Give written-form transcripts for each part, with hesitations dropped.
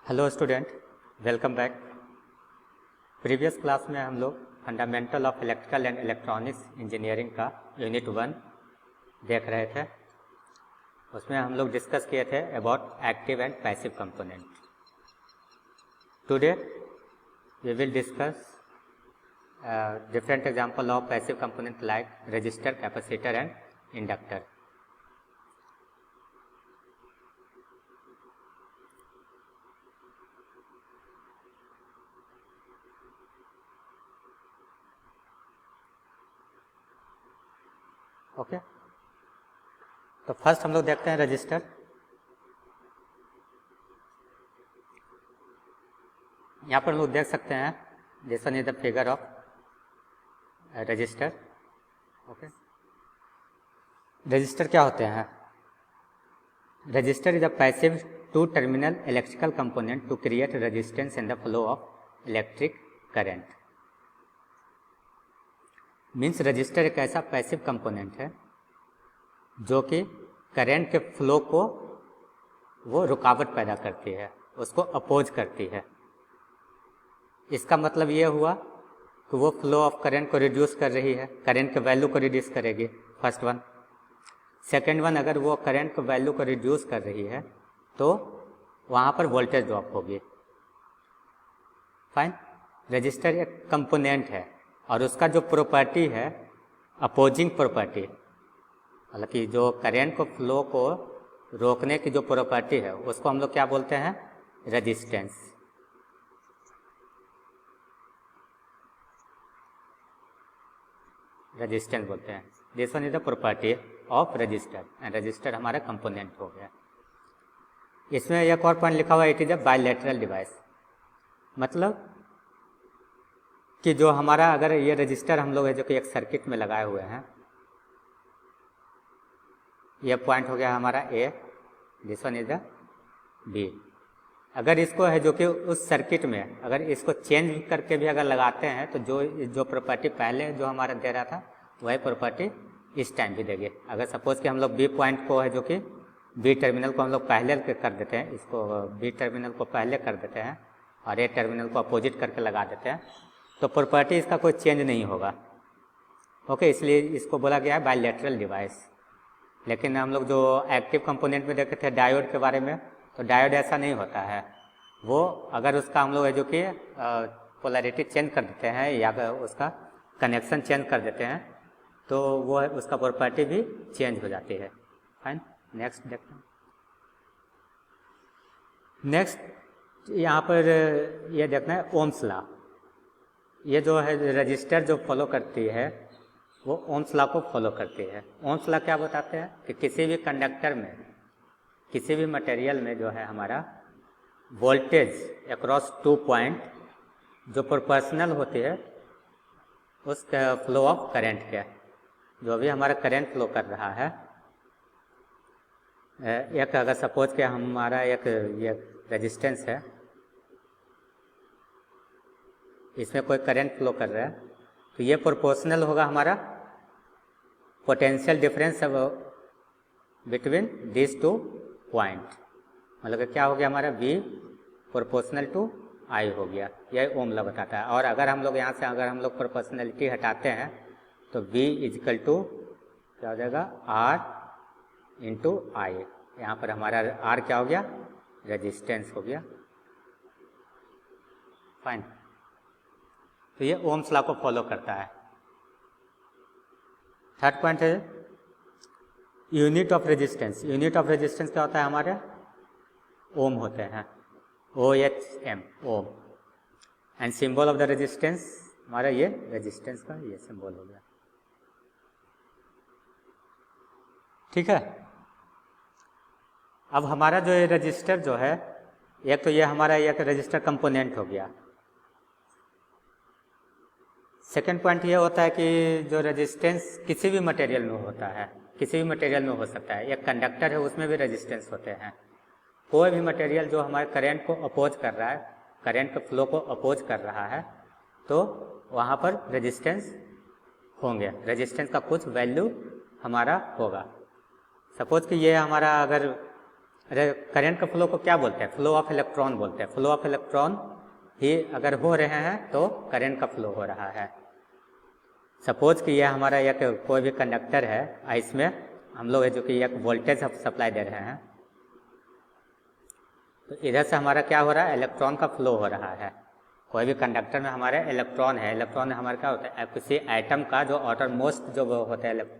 Hello student, welcome back. Previous class में हम लोग fundamental of electrical and electronics engineering का यूनिट 1 देख रहे थे। उसमें हम लोग डिस्कस किए थे about active and passive component. Today we will discuss different example of passive component like resistor, capacitor and inductor. Okay, तो फर्स्ट हम लोग देखते हैं रजिस्टर। यहाँ पर हम लोग देख सकते हैं this one is the figure of resistor. Okay, resistor क्या होते हैं? Resistor is a passive two terminal electrical component to create resistance in the flow of electric current. Means resistor एक ऐसा पैसिव कंपोनेंट है जो कि करंट के flow को वो रुकावट पैदा करती है, उसको अपोज करती है। इसका मतलब ये हुआ कि वो फ्लो ऑफ करंट को रिड्यूस कर रही है, करंट के वैल्यू को रिड्यूस करेगी, फर्स्ट वन। सेकेंड वन, अगर वो करंट के वैल्यू को रिड्यूस कर रही है तो वहाँ पर वोल्टेज ड्रॉप होगी। फाइन। रजिस्टर एक कंपोनेंट है और उसका जो प्रॉपर्टी है अपोजिंग प्रॉपर्टी, मतलब कि जो करंट को फ्लो को रोकने की जो प्रॉपर्टी है उसको हम लोग क्या बोलते हैं? रेजिस्टेंस। रेजिस्टेंस बोलते हैं। This one is the property of register and register हमारा कंपोनेंट हो गया। इसमें एक और पॉइंट लिखा हुआ है, it is a bilateral device. मतलब कि जो हमारा अगर ये रजिस्टर हम लोग है जो कि एक सर्किट में लगाए हुए हैं, ये पॉइंट हो गया हमारा A, this one is the B. अगर इसको है जो कि उस सर्किट में अगर इसको चेंज करके भी अगर लगाते हैं तो जो प्रॉपर्टी पहले जो हमारा दे रहा था वही प्रॉपर्टी इस टाइम भी देंगे। अगर सपोज कि हम लोग बी पॉइंट को है जो कि बी टर्मिनल को हम लोग पहले कर देते हैं, इसको बी टर्मिनल को पहले कर देते हैं और ए टर्मिनल को अपोजिट करके लगा देते हैं तो प्रॉपर्टी इसका कोई चेंज नहीं होगा। ओके, इसलिए इसको बोला गया है बायलैटरल डिवाइस। लेकिन हम लोग जो एक्टिव कंपोनेंट में देखे थे डायोड के बारे में, तो डायोड ऐसा नहीं होता है। वो अगर उसका हम लोग है जो कि पोलैरिटी चेंज कर देते हैं या उसका कनेक्शन चेंज कर देते हैं तो वो उसका प्रॉपर्टी भी चेंज हो जाती है। फाइन, नेक्स्ट देखते हैं। नेक्स्ट यहाँ पर ये देखना है ओम्स लॉ। ये जो है रजिस्टर जो फॉलो करती है वो ओम्स लॉ को फॉलो करती है। ओम्स लॉ क्या बताते हैं कि किसी भी कंडक्टर में, किसी भी मटेरियल में जो है हमारा वोल्टेज अक्रॉस 2 पॉइंट जो प्रोपोर्शनल होती है उस फ्लो ऑफ करंट के, जो भी हमारा करंट फ्लो कर रहा है, एक अगर सपोज के हमारा एक ये रेजिस्टेंस है, इसमें कोई करंट फ्लो कर रहा है तो ये प्रोपोर्शनल होगा हमारा potential difference between this 2 point. मतलब क्या हो गया हमारा V प्रोपोर्शनल टू I हो गया, यह ओम लॉ बताता है। और अगर हम लोग यहाँ से अगर हम लोग प्रोपोर्शनलिटी हटाते हैं तो V इजिकल टू क्या हो जाएगा R इंटू I। यहाँ पर हमारा R क्या हो गया? रेजिस्टेंस हो गया। फाइन, तो ये ओम्स लॉ को फॉलो करता है। थर्ड पॉइंट है unit of resistance. Unit of resistance क्या होता है? हमारे ओम होते हैं, OHM, ohm. And symbol of the resistance हमारा ये रेजिस्टेंस का ये सिंबल हो गया। ठीक है। अब हमारा जो ये रजिस्टर जो है, एक तो ये हमारा एक रजिस्टर कंपोनेंट हो गया। सेकेंड पॉइंट ये होता है कि जो रेजिस्टेंस किसी भी मटेरियल में होता है, किसी भी मटेरियल में हो सकता है। एक कंडक्टर है उसमें भी रेजिस्टेंस होते हैं। कोई भी मटेरियल जो हमारे करंट को अपोज कर रहा है, करंट के फ्लो को अपोज कर रहा है, तो वहाँ पर रेजिस्टेंस होंगे। रेजिस्टेंस का कुछ वैल्यू हमारा होगा। सपोज कि ये हमारा अगर अरे करंट का फ्लो को क्या बोलते हैं? फ्लो ऑफ इलेक्ट्रॉन बोलते हैं। फ्लो ऑफ इलेक्ट्रॉन ही अगर हो रहे हैं तो करंट का फ्लो हो रहा है। सपोज कि यह हमारा एक कोई भी कंडक्टर है, इसमें हम लोग जो कि एक वोल्टेज सप्लाई दे रहे हैं, तो इधर से हमारा क्या हो रहा है? इलेक्ट्रॉन का फ्लो हो रहा है। कोई भी कंडक्टर में हमारे इलेक्ट्रॉन है, इलेक्ट्रॉन में हमारा क्या होता है? किसी एटम का जो आउटरमोस्ट जो होता है,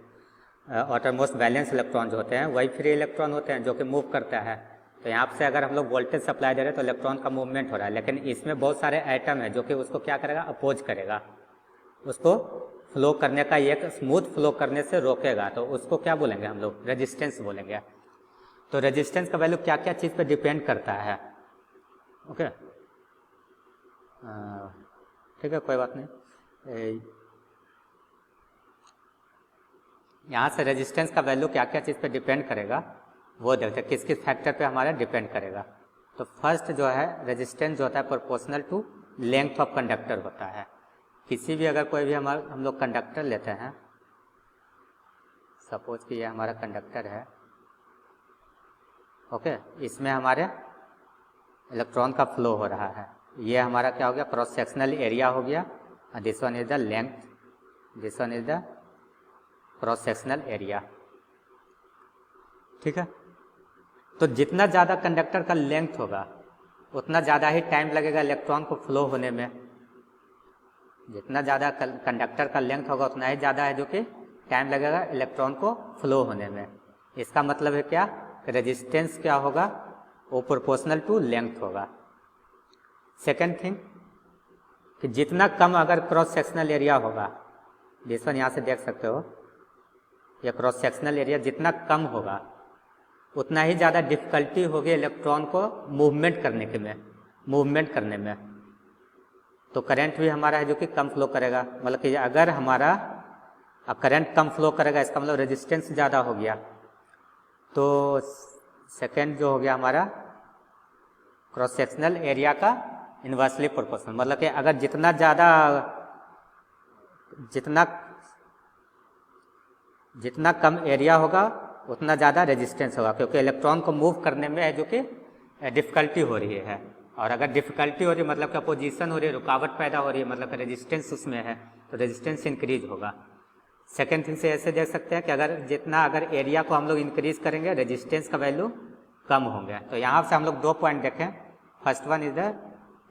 आउटरमोस्ट वैलेंस इलेक्ट्रॉन जो होते हैं वही फ्री इलेक्ट्रॉन होते हैं जो कि मूव करता है। तो यहाँ से अगर हम लोग वोल्टेज सप्लाई दे रहे हैं तो इलेक्ट्रॉन का मूवमेंट हो रहा है, लेकिन इसमें बहुत सारे एटम है जो कि उसको क्या करेगा? अपोज करेगा, उसको फ्लो करने का, एक स्मूथ फ्लो करने से रोकेगा। तो उसको क्या बोलेंगे हम लोग? रेजिस्टेंस बोलेंगे। तो रेजिस्टेंस का वैल्यू क्या क्या चीज़ पे डिपेंड करता है? ओके, ठीक है, कोई बात नहीं। यहाँ से रेजिस्टेंस का वैल्यू क्या क्या चीज़ पे डिपेंड करेगा वो देखते हैं, किस किस फैक्टर पे हमारा डिपेंड करेगा। तो फर्स्ट जो है रेजिस्टेंस जो होता है proportional to length of conductor होता है। किसी भी अगर कोई भी हम लोग कंडक्टर लेते हैं, सपोज कि ये हमारा कंडक्टर है, ओके, इसमें हमारे इलेक्ट्रॉन का फ्लो हो रहा है। ये हमारा क्या हो गया? क्रॉस सेक्शनल एरिया हो गया। This one is the length, this one is the cross sectional area. ठीक है, तो जितना ज़्यादा कंडक्टर का लेंथ होगा उतना ज़्यादा ही टाइम लगेगा इलेक्ट्रॉन को फ्लो होने में। जितना ज़्यादा कंडक्टर का लेंथ होगा उतना ही ज़्यादा है जो कि टाइम लगेगा इलेक्ट्रॉन को फ्लो होने में। इसका मतलब है क्या? रेजिस्टेंस क्या होगा? वो प्रोपोर्शनल टू लेंथ होगा। सेकेंड थिंग कि जितना कम अगर क्रॉस सेक्शनल एरिया होगा, जिस वन यहाँ से देख सकते हो, यह क्रॉस सेक्शनल एरिया जितना कम होगा उतना ही ज़्यादा डिफ़िकल्टी होगी इलेक्ट्रॉन को मूवमेंट करने में। तो करंट भी हमारा है जो कि कम फ्लो करेगा। मतलब कि अगर हमारा करंट कम फ्लो करेगा इसका मतलब रेजिस्टेंस ज़्यादा हो गया। तो सेकेंड जो हो गया हमारा क्रॉस सेक्शनल एरिया का इन्वर्सली प्रोपोर्शनल, मतलब कि अगर जितना कम एरिया होगा उतना ज़्यादा रेजिस्टेंस होगा, क्योंकि इलेक्ट्रॉन को मूव करने में है जो कि डिफ़िकल्टी हो रही है। और अगर डिफ़िकल्टी हो रही है मतलब कि अपोजिशन हो रही है, रुकावट पैदा हो रही है, मतलब कि रेजिस्टेंस उसमें है, तो रेजिस्टेंस इंक्रीज होगा। सेकेंड थिंग से ऐसे देख सकते हैं कि अगर एरिया को हम लोग इंक्रीज करेंगे रेजिस्टेंस का वैल्यू कम होंगे। तो यहाँ से हम लोग 2 पॉइंट देखें। First one is the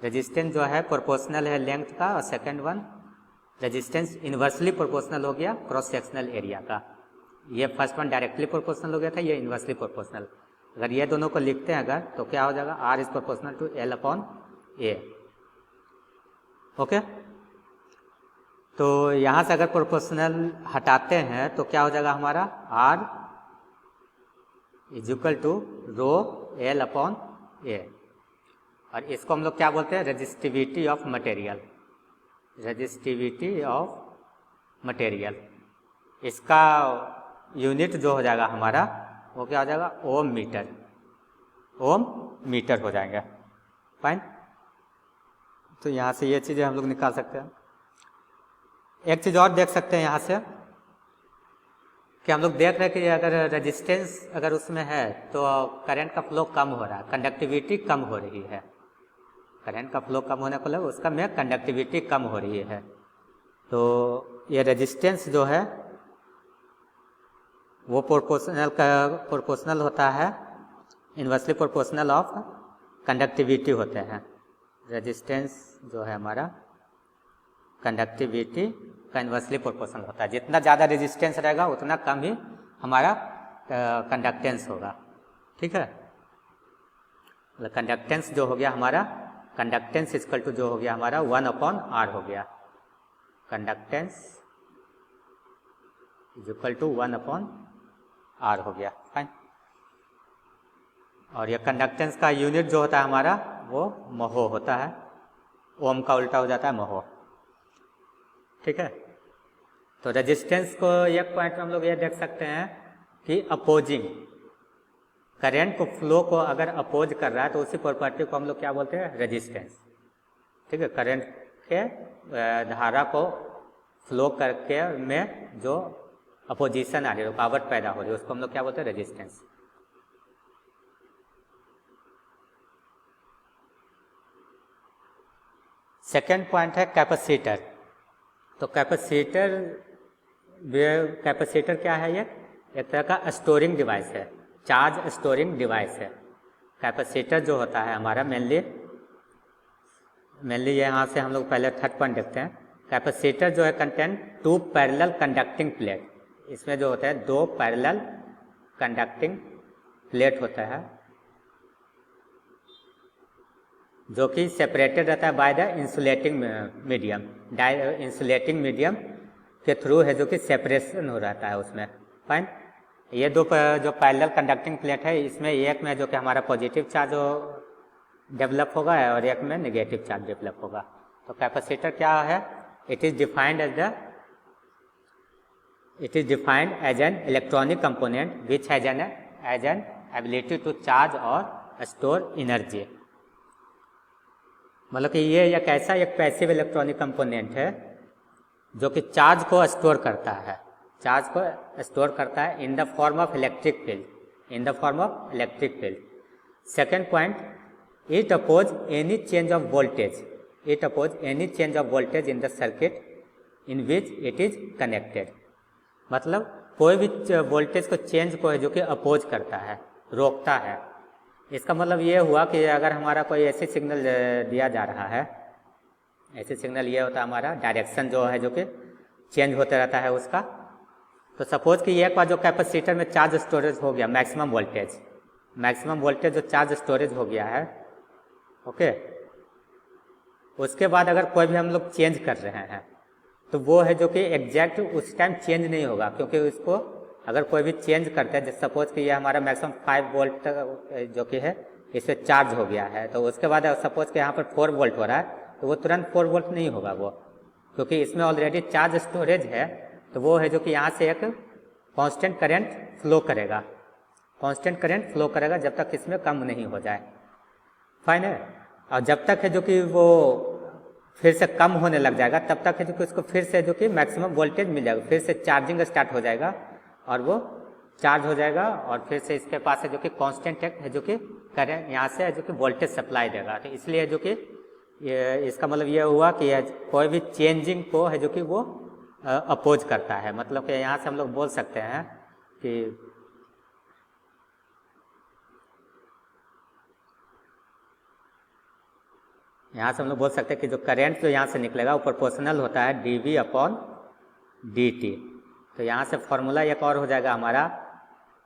resistance जो है प्रोपोर्शनल है लेंथ का, और second one resistance inversely proportional हो गया क्रॉस सेक्शनल एरिया का। ये फर्स्ट वन डायरेक्टली प्रोपोर्शनल हो गया था, ये इन्वर्सली प्रोपोर्शनल। अगर ये दोनों को लिखते हैं अगर, तो क्या हो जाएगा? R is proportional to L upon A। Okay, तो यहाँ से अगर प्रोपोर्शनल हटाते हैं तो क्या हो जाएगा हमारा? R is equal to rho L upon A। और इसको हम लोग क्या बोलते हैं? Resistivity of material. Resistivity of material, इसका यूनिट जो हो जाएगा हमारा वो क्या हो जाएगा? ओम मीटर। ओम मीटर हो जाएगा। फाइन, तो यहाँ से ये चीज़ें हम लोग निकाल सकते हैं। एक चीज़ और देख सकते हैं यहाँ से कि हम लोग देख रहे हैं कि अगर रेजिस्टेंस अगर उसमें है तो करंट का फ्लो कम हो रहा है, कंडक्टिविटी कम हो रही है। करंट का फ्लो कम होने को लगे उसका में कंडक्टिविटी कम हो रही है। तो ये रेजिस्टेंस जो है वो प्रोपोर्शनल होता है, इन्वर्सली प्रोपोर्शनल ऑफ कंडक्टिविटी होते हैं। रेजिस्टेंस जो है हमारा कंडक्टिविटी का इन्वर्सली प्रोपोर्शनल होता है। जितना ज़्यादा रेजिस्टेंस रहेगा उतना कम ही हमारा कंडक्टेंस होगा। ठीक है, मतलब कंडक्टेंस जो हो गया हमारा, कंडक्टेंस इक्वल टू जो हो गया हमारा 1/R हो गया। Conductance is equal to 1/R हो गया। फाइन, और यह कंडक्टेंस का यूनिट जो होता है हमारा वो महो होता है। ओम का उल्टा हो जाता है महो। ठीक है, तो रेजिस्टेंस को एक पॉइंट में हम लोग ये देख सकते हैं कि अपोजिंग, करंट को फ्लो को अगर अपोज कर रहा है तो उसी प्रॉपर्टी को हम लोग क्या बोलते हैं? रेजिस्टेंस। ठीक है, करंट के धारा को फ्लो करके में जो अपोजिशन आ रही है, रुकावट पैदा हो रही है, उसको हम लोग क्या बोलते हैं? रेजिस्टेंस। सेकेंड पॉइंट है कैपेसिटर। तो कैपेसिटर क्या है? ये एक तरह का स्टोरिंग डिवाइस है, चार्ज स्टोरिंग डिवाइस है। कैपेसिटर जो होता है हमारा मेनली यहाँ से हम लोग पहले थर्ड पॉइंट देखते हैं। कैपेसिटर जो है कंटेन 2 पैरेलल कंडक्टिंग प्लेट। इसमें जो होता है 2 पैरेलल कंडक्टिंग प्लेट होता है जो कि सेपरेटेड रहता है by the insulating medium. Insulating medium के थ्रू है जो कि सेपरेशन हो रहता है उसमें। फाइन, ये दो जो पैरेलल कंडक्टिंग प्लेट है, इसमें एक में जो कि हमारा पॉजिटिव चार्ज डेवलप होगा और एक में नेगेटिव चार्ज डेवलप होगा। तो कैपेसिटर क्या है? It is defined as an electronic component which has an ability to charge और स्टोर एनर्जी। मतलब कि ये एक ऐसा एक पैसिव इलेक्ट्रॉनिक कंपोनेंट है जो कि चार्ज को स्टोर करता है, in the form of electric field. Second point, it oppose any change of voltage in the circuit in which it is connected. मतलब कोई भी वोल्टेज को चेंज को है जो कि अपोज करता है, रोकता है। इसका मतलब ये हुआ कि अगर हमारा कोई ऐसी सिग्नल दिया जा रहा है, ऐसे सिग्नल ये होता है हमारा डायरेक्शन जो है जो कि चेंज होते रहता है उसका। तो सपोज कि एक बार जो कैपेसिटर में चार्ज स्टोरेज हो गया, मैक्सिमम वोल्टेज जो चार्ज स्टोरेज हो गया है, ओके, उसके बाद अगर कोई भी हम लोग चेंज कर रहे हैं तो वो है जो कि एग्जैक्ट उस टाइम चेंज नहीं होगा, क्योंकि उसको अगर कोई भी चेंज करते हैं, जैसे सपोज कि ये हमारा मैक्सिमम 5 वोल्ट जो कि है इससे चार्ज हो गया है, तो उसके बाद सपोज कि यहाँ पर 4 वोल्ट हो रहा है, तो वो तुरंत 4 वोल्ट नहीं होगा वो, क्योंकि इसमें ऑलरेडी चार्ज स्टोरेज है। तो वो है जो कि यहाँ से एक कांस्टेंट करंट फ्लो करेगा जब तक इसमें कम नहीं हो जाए। फाइन है। और जब तक है जो कि वो फिर से कम होने लग जाएगा तब तक है जो कि उसको फिर से जो कि मैक्सिमम वोल्टेज मिल जाएगा, फिर से चार्जिंग स्टार्ट हो जाएगा और वो चार्ज हो जाएगा और फिर से इसके पास है जो कि कांस्टेंट है जो कि करंट यहाँ से है जो कि वोल्टेज सप्लाई देगा। तो इसलिए जो कि इसका मतलब ये हुआ कि कोई भी चेंजिंग को है जो कि वो अपोज करता है। मतलब कि यहाँ से हम लोग बोल सकते हैं कि जो करंट जो यहाँ से निकलेगा वो प्रोपोर्शनल होता है dV/dt। तो यहाँ से फॉर्मूला एक और हो जाएगा हमारा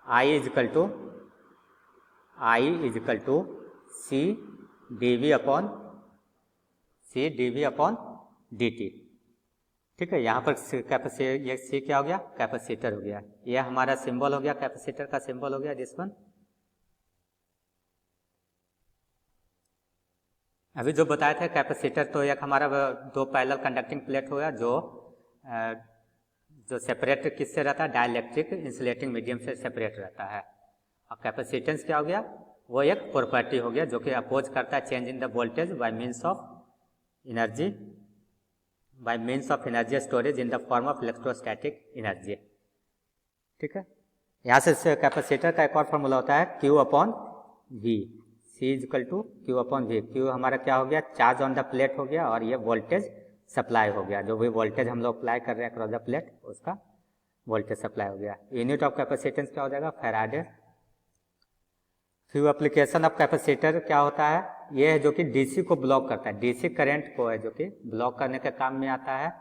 I is equal to C dV/dt। ठीक है, यहाँ पर कैपेसिटर, ये C क्या हो गया? कैपेसिटर हो गया। ये हमारा सिंबल हो गया, कैपेसिटर का सिंबल हो गया दिस वन। अभी जो बताया था कैपेसिटर, तो एक हमारा 2 पैरेलल कंडक्टिंग प्लेट हो गया जो सेपरेट किससे रहता है? डाइलेक्ट्रिक इंसुलेटिंग मीडियम से सेपरेट रहता है। और कैपेसिटेंस क्या हो गया? वो एक प्रॉपर्टी हो गया जो कि अपोज करता है change in the voltage bye means of energy storage in the form of electrostatic energy. ठीक है, यहाँ से कैपेसिटर का एक और फॉर्मूला होता है Q/V। C is equal to Q/V। Q हमारा क्या हो गया? चार्ज ऑन द प्लेट हो गया और ये वोल्टेज सप्लाई हो गया। जो भी वोल्टेज हम लोग अप्लाई कर रहे हैं अक्रॉस द प्लेट, उसका वोल्टेज सप्लाई हो गया। यूनिट ऑफ कैपेसिटेंस क्या हो जाएगा? Faraday. Few application of capacitor क्या होता है? ये है जो कि डीसी को ब्लॉक करता है, डीसी करंट को है जो कि ब्लॉक करने के काम में आता है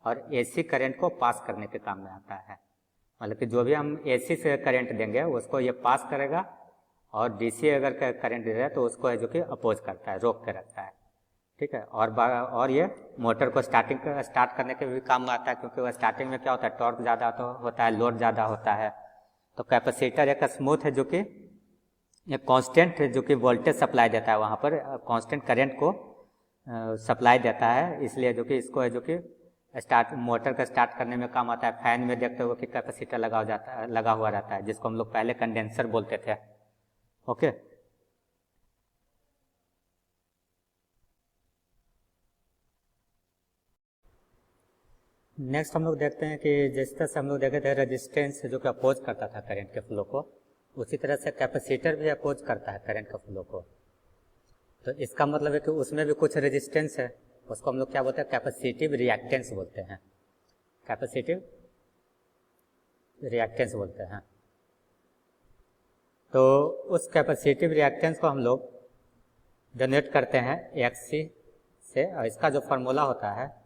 और एसी करंट को पास करने के काम में आता है। मतलब कि जो भी हम एसी से करंट देंगे उसको ये पास करेगा और डीसी अगर करंट दे रहा है तो उसको है जो कि अपोज करता है, रोक के रखता है। ठीक है, और ये मोटर को स्टार्ट करने के भी काम में आता है, क्योंकि वह स्टार्टिंग में क्या होता है? टॉर्क ज़्यादा तो होता है, लोड ज़्यादा होता है। तो कैपेसिटर एक स्मूथ है जो कि एक कांस्टेंट है जो कि वोल्टेज सप्लाई देता है, वहाँ पर कांस्टेंट करंट को सप्लाई देता है। इसलिए जो कि इसको है जो कि मोटर का स्टार्ट करने में काम आता है। फैन में देखते हो कि कैपेसिटर लगा हुआ रहता है, जिसको हम लोग पहले कंडेंसर बोलते थे। ओके, नेक्स्ट हम लोग देखते हैं कि जिस तरह से हम लोग देखे थे रेजिस्टेंस जो कि अपोज करता था करंट के फ्लो को, उसी तरह से कैपेसिटर भी अपोज करता है करंट के फ्लो को। तो इसका मतलब है कि उसमें भी कुछ रेजिस्टेंस है, उसको हम लोग क्या बोलते हैं, कैपेसिटिव रिएक्टेंस बोलते हैं, कैपेसिटिव रिएक्टेंस बोलते हैं। तो उस कैपेसिटिव रिएक्टेंस को हम लोग जनरेट करते हैं एक्सी से, और इसका जो फार्मूला होता है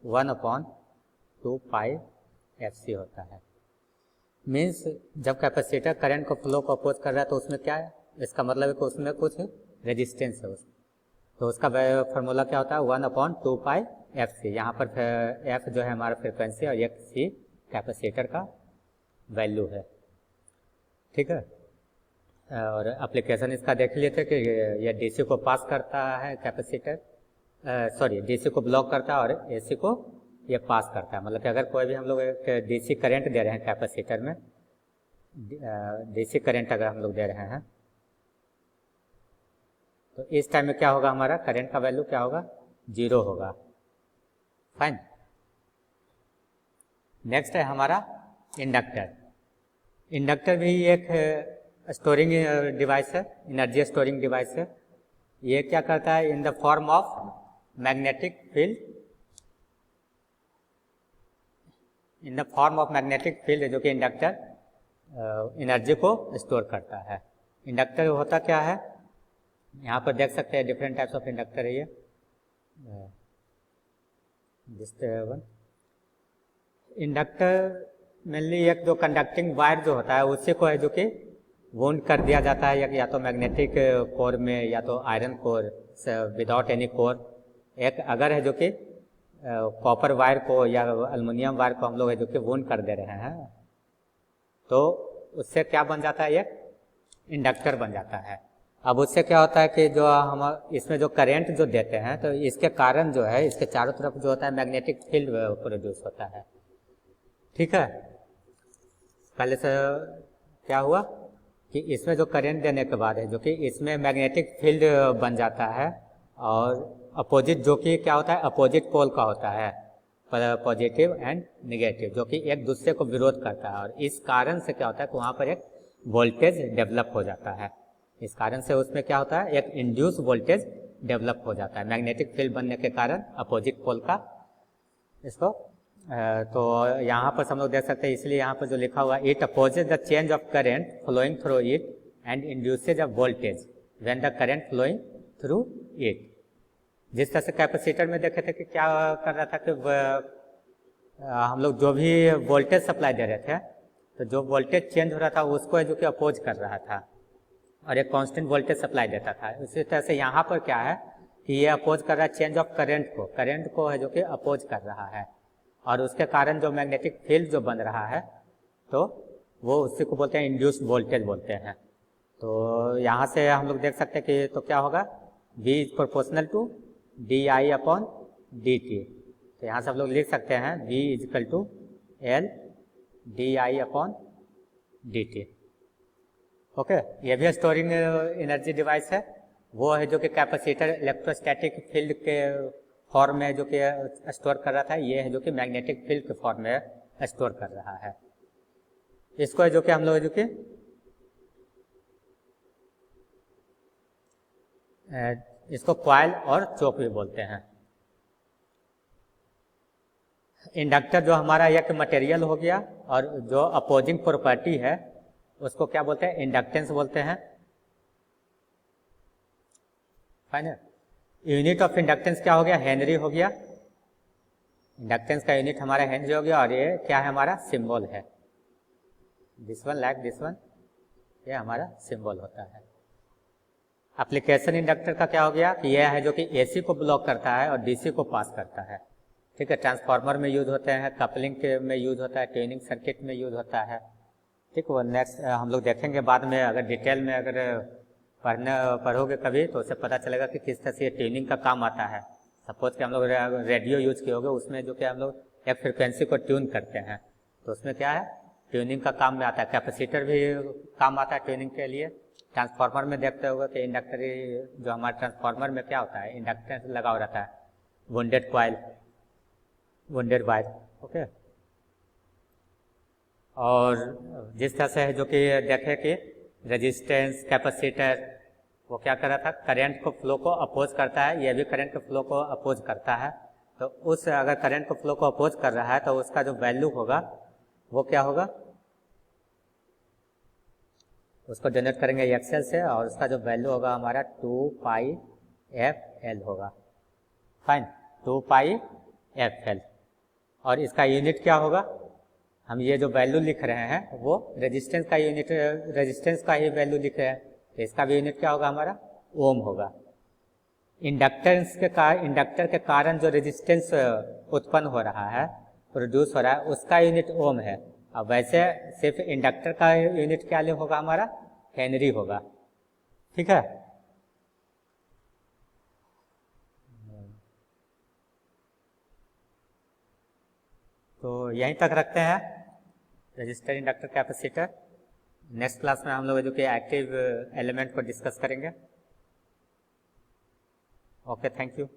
1/2πfc होता है। मीन्स जब कैपेसिटर करंट को फ्लो को अपोज कर रहा है तो उसमें क्या है, इसका मतलब है कि उसमें कुछ रेजिस्टेंस है उसमें, तो उसका फार्मूला क्या होता है 1/2πfc। यहाँ पर f जो है हमारा फ्रिक्वेंसी और एक c कैपेसिटर का वैल्यू है, ठीक है। और एप्लीकेशन इसका देख लिए थे कि ये डीसी को पास करता है कैपेसिटर, डीसी को ब्लॉक करता है और एसी को ये पास करता है। मतलब कि अगर कोई भी हम लोग एक डीसी करंट दे रहे हैं कैपेसिटर में, डीसी करंट अगर हम लोग दे रहे हैं तो इस टाइम में क्या होगा, हमारा करंट का वैल्यू क्या होगा, 0 होगा। फाइन। नेक्स्ट है हमारा इंडक्टर। इंडक्टर भी एक स्टोरिंग डिवाइस है, एनर्जी स्टोरिंग डिवाइस है। ये क्या करता है, in the form of magnetic field, in the form of magnetic field, जो कि इंडक्टर एनर्जी को स्टोर करता है। इंडक्टर होता क्या है, यहाँ पर देख सकते हैं डिफरेंट टाइप्स ऑफ इंडक्टर है ये। इंडक्टर मेनली एक जो कंडक्टिंग वायर जो होता है उसी को है जो कि वुंड कर दिया जाता है, या तो मैग्नेटिक कोर में या तो iron core, without any core. एक अगर है जो कि कॉपर वायर को या एल्युमिनियम वायर को हम लोग है जो कि वुंड कर दे रहे हैं, तो उससे क्या बन जाता है, एक इंडक्टर बन जाता है। अब उससे क्या होता है कि जो हम इसमें जो करंट जो देते हैं तो इसके कारण जो है इसके चारों तरफ जो होता है मैग्नेटिक फील्ड प्रोड्यूस होता है, ठीक है। पहले से क्या हुआ कि इसमें जो करंट देने के बाद है जो कि इसमें मैग्नेटिक फील्ड बन जाता है, और अपोजिट जो कि क्या होता है, अपोजिट पोल का होता है, पॉजिटिव एंड नेगेटिव, जो कि एक दूसरे को विरोध करता है। और इस कारण से क्या होता है कि वहाँ पर एक वोल्टेज डेवलप हो जाता है। इस कारण से उसमें क्या होता है, एक इंड्यूस वोल्टेज डेवलप हो जाता है मैग्नेटिक फील्ड बनने के कारण अपोजिट पोल का। इसको तो यहाँ पर हम लोग देख सकते हैं, इसलिए यहाँ पर जो लिखा हुआ it opposes the change of current flowing through it and induces a voltage when the current flowing through it. जिस तरह से कैपेसिटर में देखे थे कि क्या कर रहा था कि हम लोग जो भी वोल्टेज सप्लाई दे रहे थे तो जो वोल्टेज चेंज हो रहा था उसको जो कि अपोज कर रहा था और एक कांस्टेंट वोल्टेज सप्लाई देता था। उसी तरह से यहाँ पर क्या है कि ये अपोज कर रहा है चेंज ऑफ करंट को है जो कि अपोज कर रहा है, और उसके कारण जो मैग्नेटिक फील्ड जो बन रहा है तो वो उसी को बोलते हैं इंड्यूस्ड वोल्टेज बोलते हैं। तो यहाँ से हम लोग देख सकते हैं कि तो क्या होगा, V is proportional to di/dt। तो यहाँ से हम लोग लिख सकते हैं V is equal to L di/dt। Okay, ये भी स्टोरिंग एनर्जी डिवाइस है। वो है जो कि कैपेसिटर इलेक्ट्रोस्टैटिक फील्ड के फॉर्म में जो कि स्टोर कर रहा था, ये है जो कि मैग्नेटिक फील्ड के फॉर्म में स्टोर कर रहा है। इसको है जो कि हम लोग जो कि इसको कॉइल और चोक भी बोलते हैं। इंडक्टर जो हमारा एक मटेरियल हो गया, और जो अपोजिंग प्रॉपर्टी है उसको क्या बोलते हैं, इंडक्टेंस बोलते हैं। फाइनल यूनिट ऑफ इंडक्टेंस क्या हो गया, हेनरी हो गया। इंडक्टेंस का यूनिट हमारा हेनरी हो गया, और ये क्या है, हमारा सिंबल है this one, like this one, ये हमारा सिंबल होता है। एप्लीकेशन इंडक्टर का क्या हो गया कि यह है जो कि एसी को ब्लॉक करता है और डीसी को पास करता है, ठीक है। ट्रांसफार्मर में यूज होते हैं, कपलिंग में यूज होता है, ट्यूनिंग सर्किट में यूज होता है, ठीक। वो नेक्स्ट हम लोग देखेंगे बाद में, अगर डिटेल में अगर पढ़ोगे कभी तो उससे पता चलेगा कि किस तरह से ये ट्यूनिंग का काम आता है। सपोज कि हम लोग रेडियो यूज किए होगे, उसमें जो कि हम लोग एक फ्रिक्वेंसी को ट्यून करते हैं, तो उसमें क्या है, ट्यूनिंग का काम में आता है। कैपेसिटर भी काम आता है ट्यूनिंग के लिए। ट्रांसफार्मर में देखते होगे कि इंडक्टर जो हमारे ट्रांसफार्मर में क्या होता है, इंडक्टेंस लगा हुआ रहता है, wounded coil, wounded wire, okay. और जिस तरह से है जो कि देखे कि रेजिस्टेंस, कैपेसिटर वो क्या कर रहा था, करंट को फ्लो को अपोज करता है, ये भी करंट के फ्लो को अपोज करता है। तो उस अगर करंट को फ्लो को अपोज कर रहा है तो उसका जो वैल्यू होगा वो क्या होगा, उसको जनरेट करेंगे एक्सेल से, और उसका जो वैल्यू होगा हमारा 2πfl होगा। Fine, 2πfl। और इसका यूनिट क्या होगा, हम ये जो वैल्यू लिख रहे हैं वो रेजिस्टेंस का यूनिट, रेजिस्टेंस का ही वैल्यू लिख रहे हैं, तो इसका भी यूनिट क्या होगा हमारा, ओम होगा। इंडक्टर के कारण जो रेजिस्टेंस उत्पन्न हो रहा है, प्रोड्यूस हो रहा है, उसका यूनिट ओम है। अब वैसे सिर्फ इंडक्टर का यूनिट क्या होगा हमारा, हेनरी होगा। ठीक है, तो यहीं तक रखते हैं register, inductor, capacitor. Next class में हम लोग जो कि एक्टिव एलिमेंट को डिस्कस करेंगे। Okay, thank you.